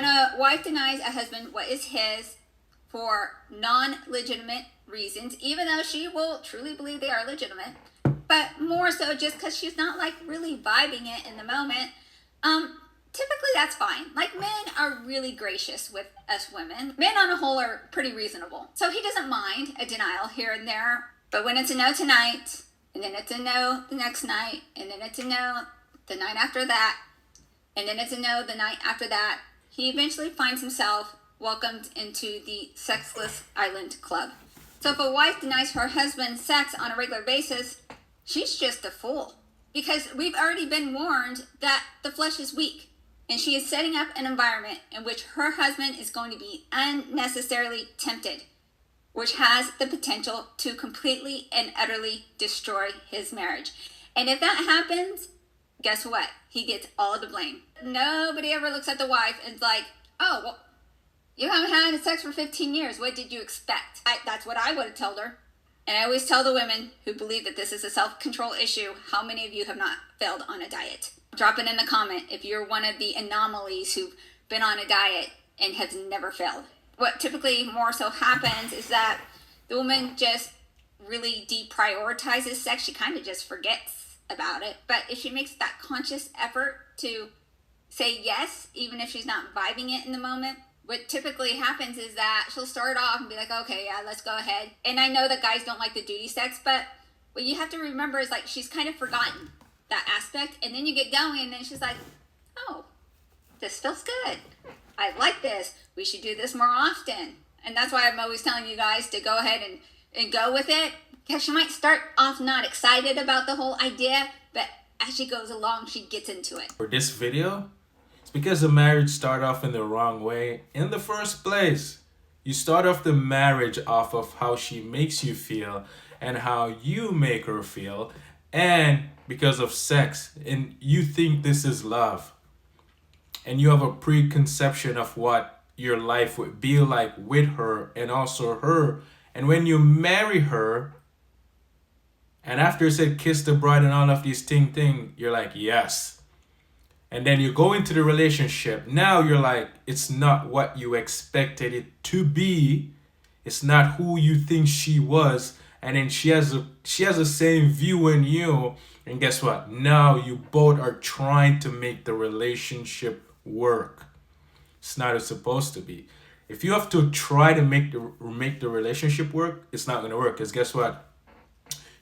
When a wife denies a husband what is his for non-legitimate reasons, even though she will truly believe they are legitimate, but more so just because she's not like really vibing it in the moment, typically that's fine. Like, men are really gracious with us women. Men on a whole are pretty reasonable. So he doesn't mind a denial here and there. But when it's a no tonight, and then it's a no the next night, and then it's a no the night after that, and then it's a no the night after that, he eventually finds himself welcomed into the Sexless Island Club. So if a wife denies her husband sex on a regular basis, she's just a fool. Because we've already been warned that the flesh is weak. And she is setting up an environment in which her husband is going to be unnecessarily tempted, which has the potential to completely and utterly destroy his marriage. And if that happens, guess what? He gets all the blame. Nobody ever looks at the wife and is like, oh, well, you haven't had sex for 15 years. What did you expect? That's what I would have told her. And I always tell the women who believe that this is a self-control issue, how many of you have not failed on a diet? Drop it in the comment if you're one of the anomalies who've been on a diet and has never failed. What typically more so happens is that the woman just really deprioritizes sex. She kind of just forgets about it. But if she makes that conscious effort to say yes, even if she's not vibing it in the moment, what typically happens is that she'll start off and be like, okay, yeah, let's go ahead. And I know that guys don't like the duty sex, but what you have to remember is like she's kind of forgotten that aspect. And then you get going and she's like, oh, this feels good. I like this. We should do this more often. And that's why I'm always telling you guys to go ahead and go with it. Because she might start off not excited about the whole idea, but as she goes along, she gets into it. For this video, it's because the marriage started off in the wrong way in the first place. You start off the marriage off of how she makes you feel and how you make her feel, and because of sex, and you think this is love. And you have a preconception of what your life would be like with her and also her. And when you marry her, and after you said kiss the bride and all of these thing, you're like, yes. And then you go into the relationship. Now you're like, it's not what you expected it to be. It's not who you think she was. And then she has the same view in you. And guess what? Now you both are trying to make the relationship work. It's not as supposed to be. If you have to try to make the relationship work, it's not going to work. Because guess what?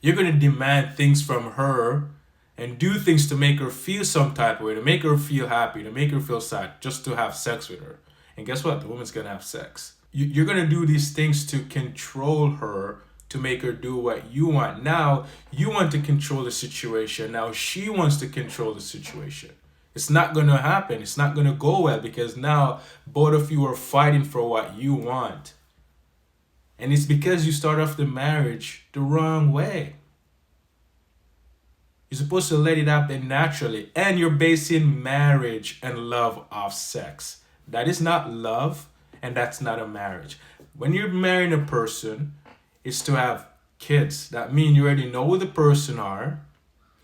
You're going to demand things from her and do things to make her feel some type of way, to make her feel happy, to make her feel sad, just to have sex with her. And guess what? The woman's going to have sex. You're going to do these things to control her, to make her do what you want. Now, you want to control the situation. Now, she wants to control the situation. It's not going to happen. It's not going to go well because now both of you are fighting for what you want. And it's because you start off the marriage the wrong way. You're supposed to let it happen naturally. And you're basing marriage and love off sex. That is not love, and that's not a marriage. When you're marrying a person, it's to have kids. That means you already know who the person are.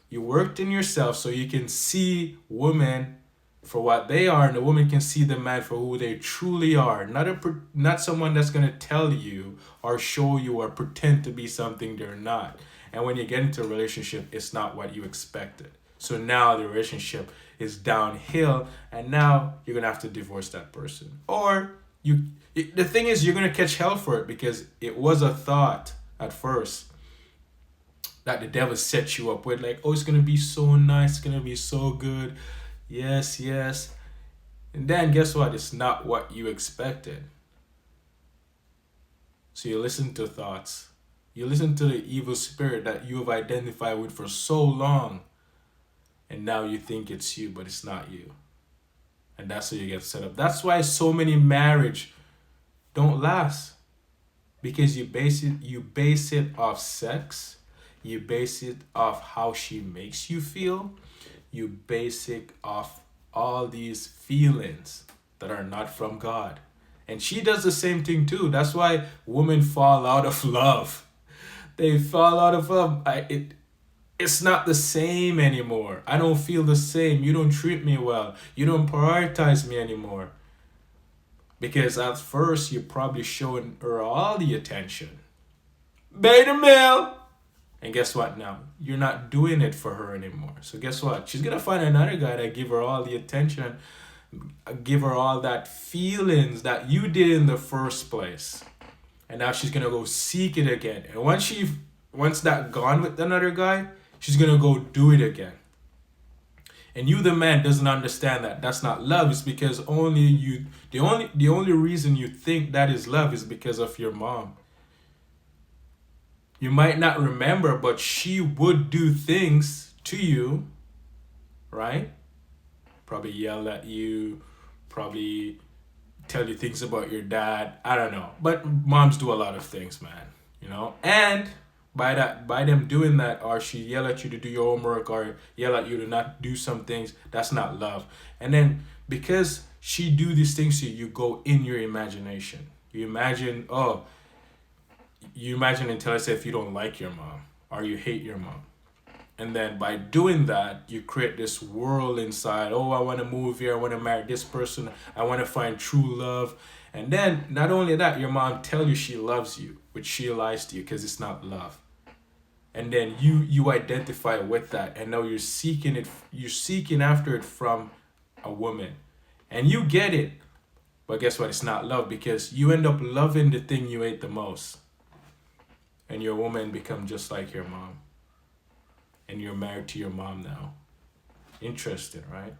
You worked in yourself so you can see women for what they are, and the woman can see the man for who they truly are. Not someone that's going to tell you or show you or pretend to be something they're not. And when you get into a relationship, it's not what you expected. So now the relationship is downhill, and now you're going to have to divorce that person. Or the thing is, you're going to catch hell for it because it was a thought at first that the devil set you up with, like, oh, it's going to be so nice, it's going to be so good. Yes, yes. And then guess what? It's not what you expected. So you listen to thoughts. You listen to the evil spirit that you have identified with for so long. And now you think it's you, but it's not you. And that's how you get set up. That's why so many marriage don't last. Because you base it off sex. You base it off how she makes you feel. You base it off all these feelings that are not from God. And she does the same thing too. That's why women fall out of love. They fall out of love. It's not the same anymore. I don't feel the same. You don't treat me well. You don't prioritize me anymore. Because at first you're probably showing her all the attention. Beta male! And guess what now? You're not doing it for her anymore. So guess what? She's gonna find another guy that give her all the attention, give her all that feelings that you did in the first place. And now she's gonna go seek it again. And once that gone with another guy, she's gonna go do it again. And you, the man, doesn't understand that that's not love. It's because only you. The only reason you think that is love is because of your mom. You might not remember, but she would do things to you, right? Probably yell at you, probably tell you things about your dad. I don't know. But moms do a lot of things, man. You know? And by them doing that, or she yell at you to do your homework, or yell at you to not do some things, that's not love. And then because she do these things to you, you go in your imagination. You imagine until I say if you don't like your mom or you hate your mom. And then by doing that, you create this world inside. Oh, I want to move here. I want to marry this person. I want to find true love. And then not only that, your mom tell you she loves you, which she lies to you because it's not love. And then you identify with that. And now you're seeking after it from a woman. And you get it. But guess what? It's not love because you end up loving the thing you hate the most. And your woman become just like your mom. And you're married to your mom now. Interesting, right?